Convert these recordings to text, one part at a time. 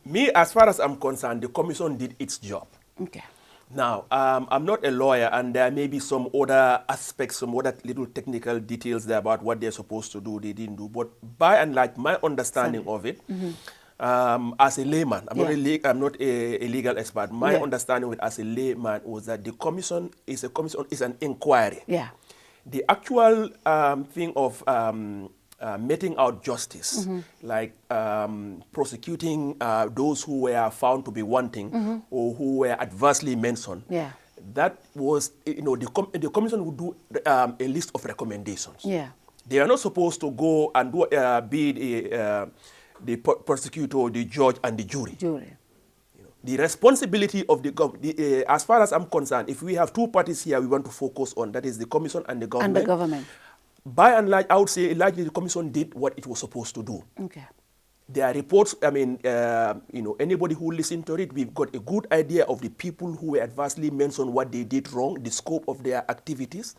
Me, as far as I'm concerned, the commission did its job. Okay. Now, I'm not a lawyer, and there may be some other aspects, some other little technical details there about what they're supposed to do, they didn't do. But by and large, my understanding of it, as a layman, I'm not a legal expert. My understanding of it as a layman was that the commission is an inquiry. Yeah. The actual thing of meting out justice, like prosecuting those who were found to be wanting or who were adversely mentioned. Yeah. That was, the commission would do a list of recommendations. Yeah. They are not supposed to go and do, be the prosecutor, the judge, and the jury. The responsibility of the government, as far as I'm concerned, if we have two parties here we want to focus on, that is the commission and the government. And the government. By and large, I would say largely the commission did what it was supposed to do. Okay. There are reports, I mean, anybody who listened to it, we've got a good idea of the people who were adversely mentioned, what they did wrong, the scope of their activities,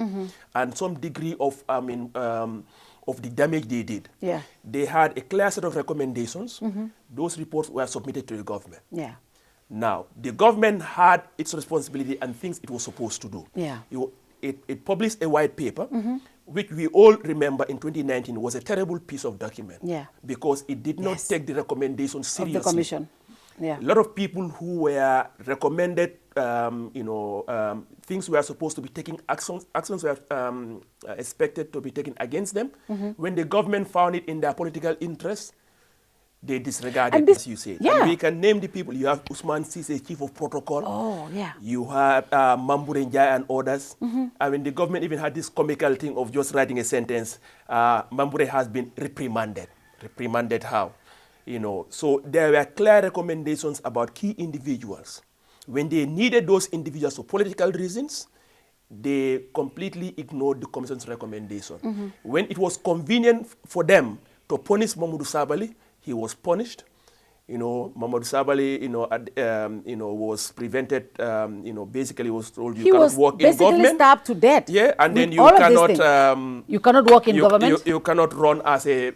and some degree of, of the damage they did. Yeah. They had a clear set of recommendations. Those reports were submitted to the government. Yeah. Now, the government had its responsibility and things it was supposed to do. Yeah. It published a white paper, which we all remember in 2019 was a terrible piece of document. Yeah. Because it did not take the recommendations seriously. Of the commission. Yeah. A lot of people who were recommended, things were supposed to be taken, actions were expected to be taken against them. When the government found it in their political interest, they disregarded, as you say. Yeah. And we can name the people. You have Ousman Sise, Chief of Protocol. Oh, yeah. You have Mambure Njai and others. I mean, the government even had this comical thing of just writing a sentence. Mambure has been reprimanded. Reprimanded how? So there were clear recommendations about key individuals. When they needed those individuals for political reasons, they completely ignored the commission's recommendation. When it was convenient for them to punish Mamadou Sabali, he was punished. Mamadou Sabali, was prevented, basically was told you cannot work in government. He was basically stabbed to death. Yeah, and then you cannot work in government. You cannot run as a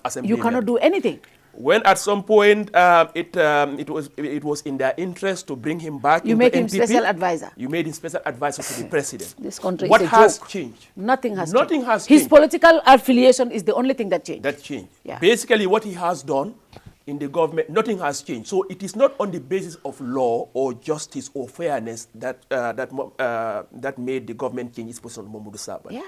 assemblyman. You cannot do anything. When at some point it was in their interest to bring him back. You made him special advisor. You made him special advisor to the president. This country what is a has joke. changed? Nothing has Nothing changed. has His changed. political affiliation is the only thing that changed. That changed. Yeah. Basically, what he has done in the government, nothing has changed. So it is not on the basis of law or justice or fairness that that made the government change its position on Mamadou Sabali. Yeah.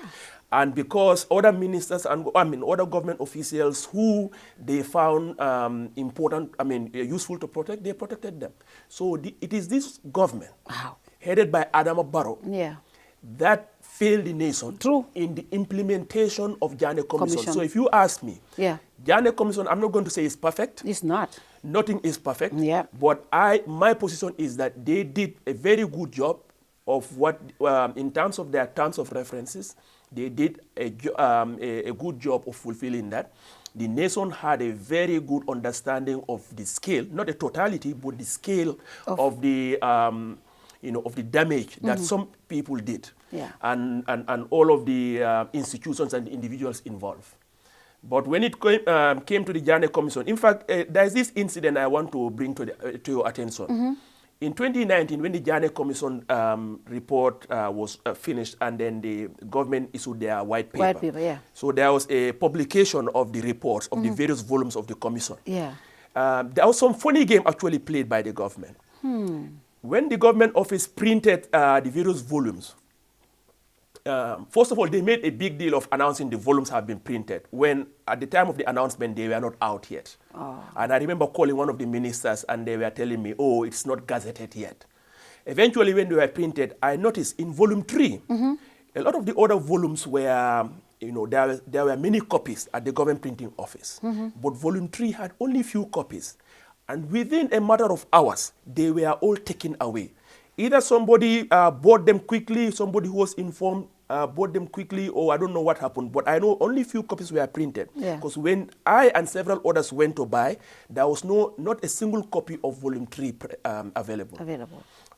And because other ministers and other government officials who they found important, useful to protect, they protected them. So it is this government, headed by Adama Barrow, that failed the nation in the implementation of Janneh Commission. So if you ask me, Janneh Commission, I'm not going to say it's perfect. It's not. Nothing is perfect. Yeah. But my position is that they did a very good job of what, in terms of their terms of references, they did a good job of fulfilling that. The nation had a very good understanding of the scale, not the totality, but the scale of the, of the damage that some people did, and all of the institutions and the individuals involved. But when it came to the Janneh Commission, in fact, there's this incident I want to bring to your attention. In 2019, when the Janneh Commission report was finished and then the government issued their white paper. White paper, yeah. So there was a publication of the reports of the various volumes of the commission. Yeah. There was some funny game actually played by the government. When the government office printed the various volumes, first of all, they made a big deal of announcing the volumes have been printed, when at the time of the announcement, they were not out yet. And I remember calling one of the ministers, and they were telling me, oh, it's not gazetted yet. Eventually, when they were printed, I noticed in volume 3, a lot of the other volumes were, there were many copies at the government printing office. But volume 3 had only few copies. And within a matter of hours, they were all taken away. Either somebody bought them quickly, somebody who was informed bought them quickly, or I don't know what happened, but I know only few copies were printed. Because when I and several others went to buy, there was not a single copy of volume 3 available.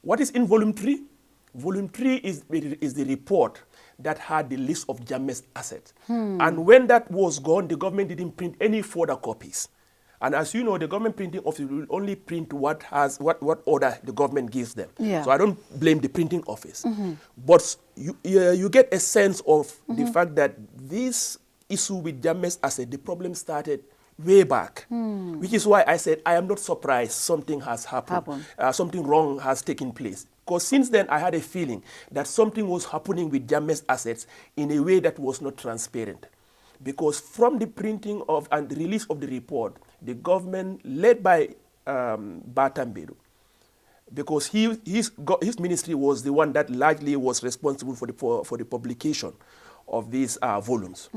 What is in volume 3? Volume 3 is the report that had the list of Jammeh's assets. And when that was gone, the government didn't print any further copies. And as you know, the government printing office will only print what order the government gives them. Yeah. So I don't blame the printing office. But you get a sense of the fact that this issue with Jammeh's asset, the problem started way back, which is why I said I am not surprised something has happened. Something wrong has taken place. Because since then, I had a feeling that something was happening with Jammeh's assets in a way that was not transparent. Because from the printing of and the release of the report, the government, led by Batambedu, because his ministry was the one that largely was responsible for the publication of these volumes.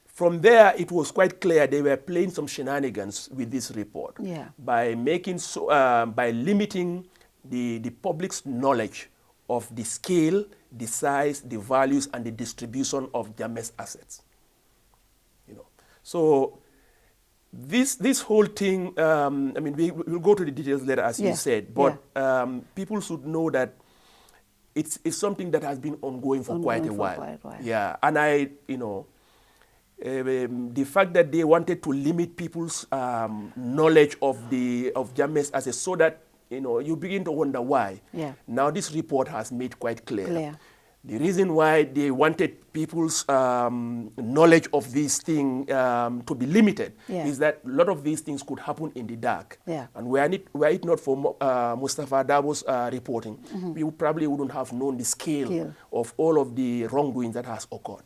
From there, it was quite clear they were playing some shenanigans with this report by by limiting the public's knowledge of the scale, the size, the values, and the distribution of Jammeh's assets. So this whole thing, I mean, we'll go to the details later, as you said, but people should know that it's something that has been ongoing for quite a while. Yeah, and the fact that they wanted to limit people's knowledge of Jammeh's assets so that, you begin to wonder why. Now this report has made quite clear. The reason why they wanted people's knowledge of this thing to be limited is that a lot of these things could happen in the dark. And were it not for Mustafa Dabo's reporting, we probably wouldn't have known the scale of all of the wrongdoings that has occurred.